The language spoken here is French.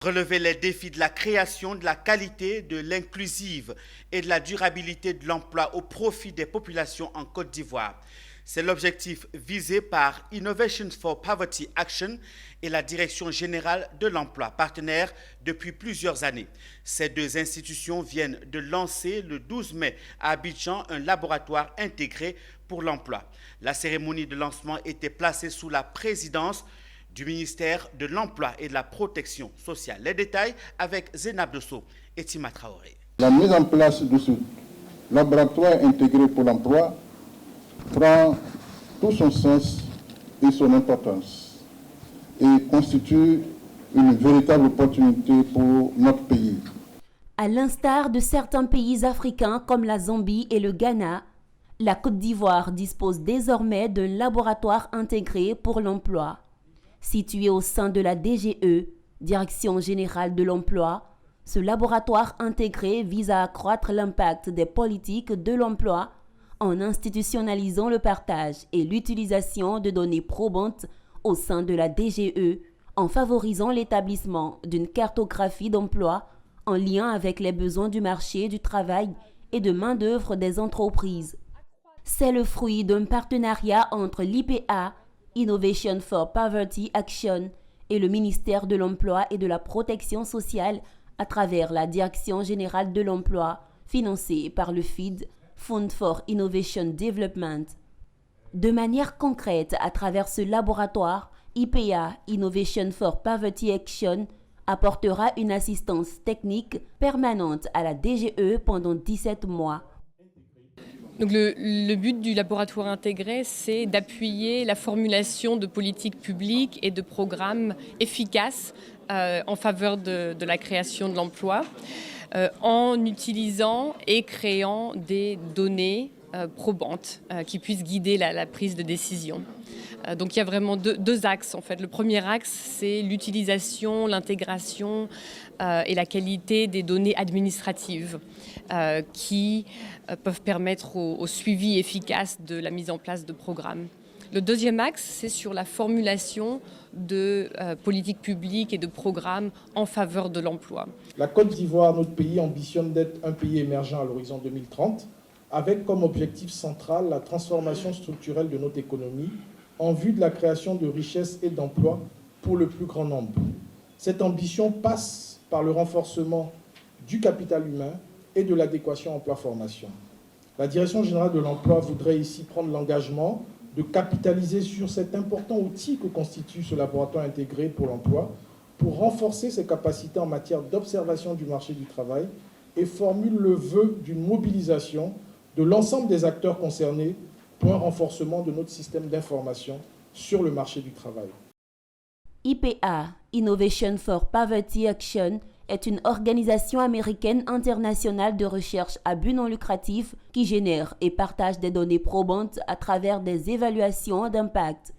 Relever les défis de la création, de la qualité, de l'inclusive et de la durabilité de l'emploi au profit des populations en Côte d'Ivoire. C'est l'objectif visé par Innovations for Poverty Action et la Direction générale de l'emploi, partenaires depuis plusieurs années. Ces deux institutions viennent de lancer le 12 mai à Abidjan un laboratoire intégré pour l'emploi. La cérémonie de lancement était placée sous la présidence du ministère de l'Emploi et de la Protection sociale. Les détails avec Zénab Dosso et Tima Traoré. La mise en place de ce laboratoire intégré pour l'emploi prend tout son sens et son importance et constitue une véritable opportunité pour notre pays. À l'instar de certains pays africains comme la Zambie et le Ghana, la Côte d'Ivoire dispose désormais d'un laboratoire intégré pour l'emploi. Situé au sein de la DGE, Direction générale de l'emploi, ce laboratoire intégré vise à accroître l'impact des politiques de l'emploi en institutionnalisant le partage et l'utilisation de données probantes au sein de la DGE, en favorisant l'établissement d'une cartographie d'emploi en lien avec les besoins du marché du travail et de main-d'œuvre des entreprises. C'est le fruit d'un partenariat entre l'IPA, Innovation for Poverty Action, et le ministère de l'Emploi et de la Protection sociale à travers la Direction générale de l'emploi, financée par le FID, Fund for Innovation Development. De manière concrète, à travers ce laboratoire, IPA, Innovation for Poverty Action, apportera une assistance technique permanente à la DGE pendant 17 mois. Donc le but du laboratoire intégré, c'est d'appuyer la formulation de politiques publiques et de programmes efficaces en faveur de la création de l'emploi, en utilisant et créant des données probantes qui puissent guider la prise de décision. Donc il y a vraiment deux axes en fait. Le premier axe, c'est l'utilisation, l'intégration et la qualité des données administratives qui peuvent permettre au suivi efficace de la mise en place de programmes. Le deuxième axe, c'est sur la formulation de politiques publiques et de programmes en faveur de l'emploi. La Côte d'Ivoire, notre pays, ambitionne d'être un pays émergent à l'horizon 2030, avec comme objectif central la transformation structurelle de notre économie en vue de la création de richesses et d'emplois pour le plus grand nombre. Cette ambition passe par le renforcement du capital humain et de l'adéquation emploi-formation. La Direction générale de l'emploi voudrait ici prendre l'engagement de capitaliser sur cet important outil que constitue ce laboratoire intégré pour l'emploi pour renforcer ses capacités en matière d'observation du marché du travail et formule le vœu d'une mobilisation de l'ensemble des acteurs concernés pour un renforcement de notre système d'information sur le marché du travail. IPA, Innovation for Poverty Action, est une organisation américaine internationale de recherche à but non lucratif qui génère et partage des données probantes à travers des évaluations d'impact.